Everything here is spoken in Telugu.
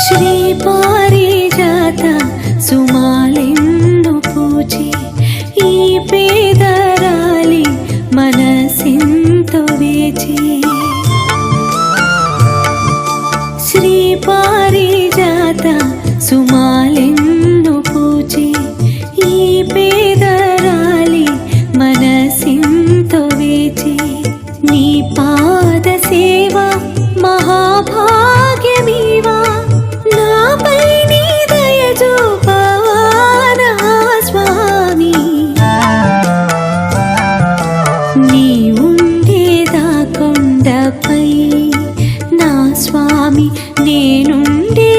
శ్రీ పారిజాత సుమాలెన్ను పూచి ఈ పేదరాలి మనసెంతో వేచి శ్రీ పారిజాత సుమాలెన్ను పూచి ఈ పేదరాలి మనసెంతో వేచి నీ పాద సేవ మహాభాగ్యమీవా నాపై నీ దయ చూపానా స్వామి నీ ఉండేదా కొండపై నా స్వామి నేనుండే